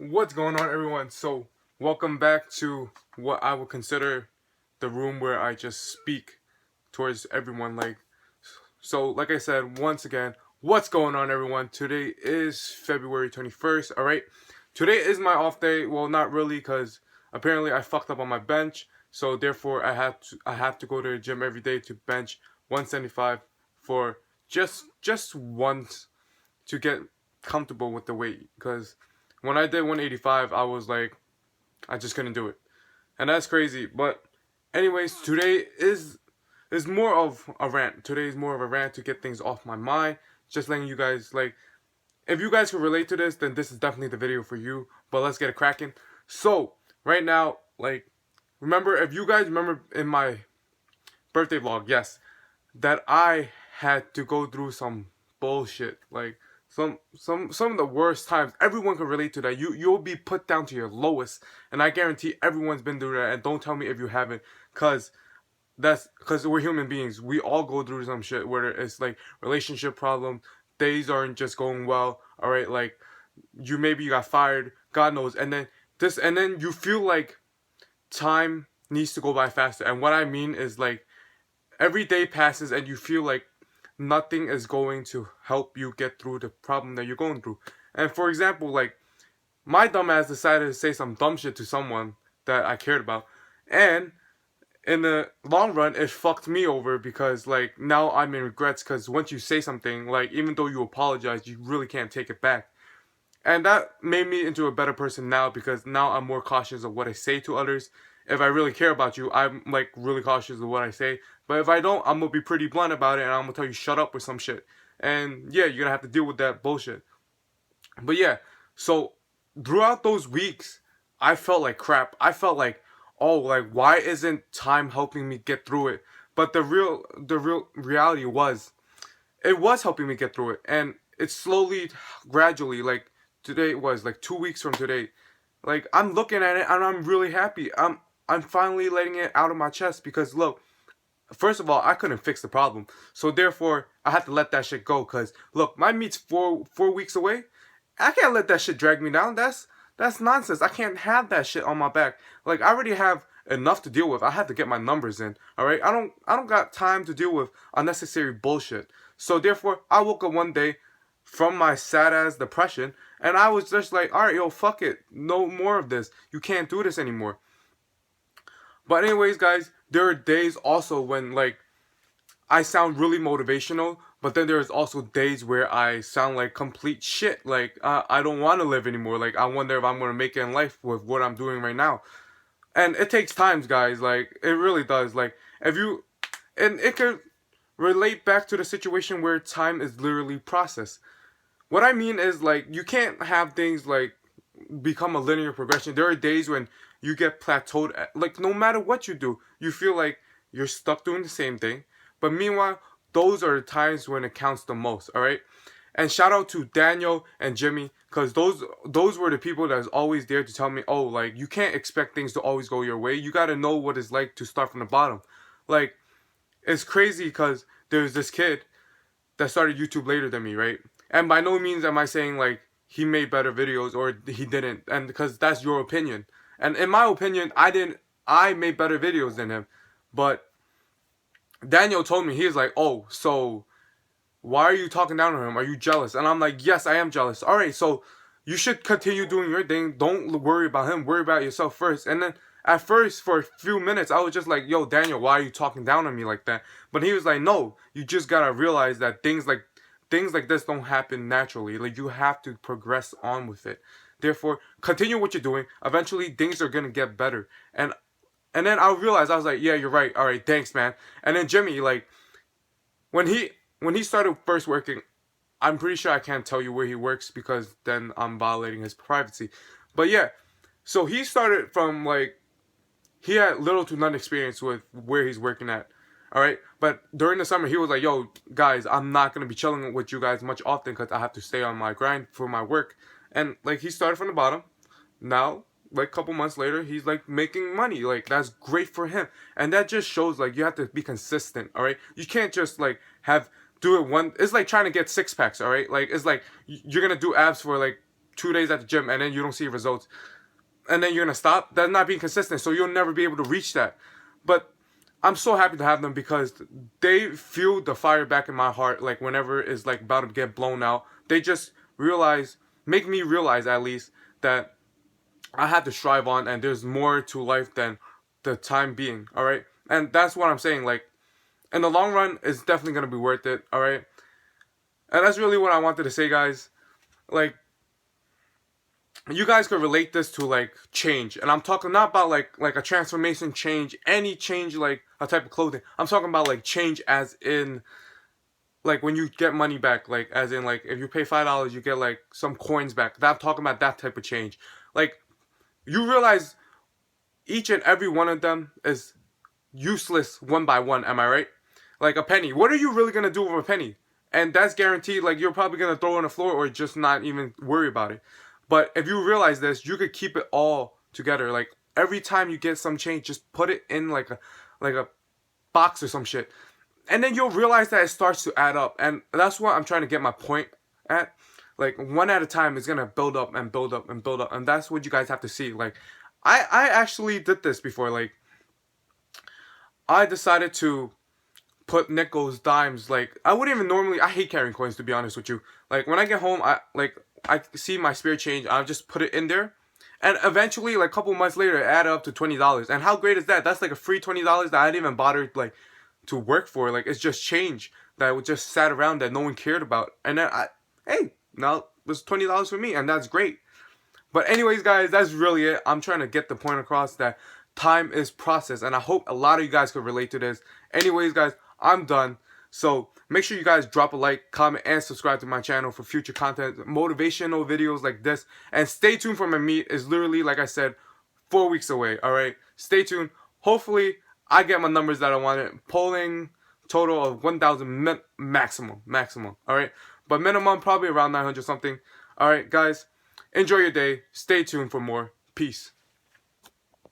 What's going on, everyone? So, welcome back to what I would consider the room where I just speak towards everyone. Like I said, once again, what's going on, everyone? Today is February 21st, alright? Today is my off day. Well, not really, because apparently I fucked up on my bench. So, therefore, I have to go to the gym every day to bench 175 for just once to get comfortable with the weight, because when I did 185, I was like, I just couldn't do it, and that's crazy. But anyways, today is more of a rant. Today is more of a rant to get things off my mind. Just letting you guys, like, if you guys can relate to this, then this is definitely the video for you. But let's get it cracking. So right now, like, remember, if you guys remember in my birthday vlog, yes, that I had to go through some bullshit, like some of the worst times. Everyone can relate to that. You'll be put down to your lowest, and I guarantee everyone's been through that. And don't tell me if you haven't, cause that's because we're human beings. We all go through some shit, whether it's like relationship problem, days aren't just going well. All right, like you got fired, God knows, and then you feel like time needs to go by faster. And what I mean is, like, every day passes and you feel like nothing is going to help you get through the problem that you're going through. And for example, like, my dumbass decided to say some dumb shit to someone that I cared about, and in the long run, it fucked me over, because like now I'm in regrets. Because once you say something, like, even though you apologize, you really can't take it back. And that made me into a better person now, because now I'm more cautious of what I say to others. If I really care about you, I'm like really cautious of what I say. But if I don't, I'm gonna be pretty blunt about it, and I'm gonna tell you shut up with some shit. And yeah, you're gonna have to deal with that bullshit. But yeah, so throughout those weeks, I felt like crap. I felt like, oh, like, why isn't time helping me get through it? But the real reality was, it was helping me get through it, and it's slowly, gradually, like, today was like 2 weeks from today, like, I'm looking at it and I'm really happy. I'm finally letting it out of my chest, because look, first of all, I couldn't fix the problem, so therefore I had to let that shit go. Because look, my meet's four weeks away. I can't let that shit drag me down. That's nonsense. I can't have that shit on my back. Like, I already have enough to deal with. I have to get my numbers in. All right. I don't got time to deal with unnecessary bullshit. So therefore, I woke up one day from my sad ass depression, and I was just like, all right, yo, fuck it. No more of this. You can't do this anymore. But anyways, guys, there are days also when, like, I sound really motivational, but then there's also days where I sound like complete shit. Like, I don't want to live anymore. Like, I wonder if I'm gonna make it in life with what I'm doing right now. And it takes times, guys. Like, it really does. Like, if you, and it could relate back to the situation where time is literally process. What I mean is, like, you can't have things like become a linear progression. There are days when you get plateaued at, like, no matter what you do, you feel like you're stuck doing the same thing. But meanwhile, those are the times when it counts the most, all right? And shout out to Daniel and Jimmy, because those were the people that's always there to tell me, oh, like, you can't expect things to always go your way. You got to know what it's like to start from the bottom. Like, it's crazy, because there's this kid that started YouTube later than me, right? And by no means am I saying like he made better videos or he didn't, and because that's your opinion. And in my opinion, I didn't. I made better videos than him. But Daniel told me, he was like, "Oh, so why are you talking down on him? Are you jealous?" And I'm like, "Yes, I am jealous." All right, so you should continue doing your thing. Don't worry about him. Worry about yourself first. And then at first, for a few minutes, I was just like, "Yo, Daniel, why are you talking down on me like that?" But he was like, "No, you just gotta realize that things like this don't happen naturally. Like, you have to progress on with it. Therefore, continue what you're doing. Eventually, things are gonna get better." And then I realized, I was like, "Yeah, you're right. All right, thanks, man." And then Jimmy, like, when he when he started first working, I'm pretty sure I can't tell you where he works, because then I'm violating his privacy. But yeah, so he started from, like, he had little to none experience with where he's working at. All right, but during the summer he was like, "Yo, guys, I'm not gonna be chilling with you guys much often, because I have to stay on my grind for my work." And like, he started from the bottom. Now, like, a couple months later, he's like making money. Like, that's great for him, and that just shows, like, you have to be consistent. All right, you can't just like have do it one. It's like trying to get six packs. All right, like, it's like you're gonna do abs for like 2 days at the gym and then you don't see results, and then you're gonna stop. That's not being consistent, so you'll never be able to reach that. But I'm so happy to have them because they fuel the fire back in my heart. Like whenever it's like about to get blown out, they just make me realize at least that I have to strive on, and there's more to life than the time being. All right, and that's what I'm saying. Like in the long run, it's definitely gonna be worth it. All right, and that's really what I wanted to say, guys. Like, you guys could relate this to like change, and I'm talking not about like a transformation change, any change like a type of clothing. I'm talking about like change as in like when you get money back, like as in like if you pay $5, you get like some coins back. I'm talking about that type of change. Like you realize each and every one of them is useless one by one. Am I right? Like a penny. What are you really gonna do with a penny? And that's guaranteed. Like you're probably gonna throw it on the floor or just not even worry about it. But if you realize this, you could keep it all together. Like every time you get some change, just put it in like a box or some shit. And then you'll realize that it starts to add up. And that's what I'm trying to get my point at. Like one at a time is gonna build up and build up and build up. And that's what you guys have to see. Like I actually did this before. Like I decided to put nickels, dimes. Like I wouldn't even normally. I hate carrying coins, to be honest with you. Like when I get home, I see my spare change. I just put it in there, and eventually, like a couple months later, it added up to $20. And how great is that? That's like a free $20 that I didn't even bother like to work for. Like it's just change that would just sat around that no one cared about. And then hey, now it was $20 for me, and that's great. But anyways, guys, that's really it. I'm trying to get the point across that time is process, and I hope a lot of you guys could relate to this. Anyways, guys, I'm done. So make sure you guys drop a like, comment, and subscribe to my channel for future content, motivational videos like this. And stay tuned for my meet. It's literally, like I said, 4 weeks away. All right, stay tuned. Hopefully, I get my numbers that I wanted. Polling total of 1,000 maximum. All right, but minimum probably around 900 something. All right, guys, enjoy your day. Stay tuned for more. Peace.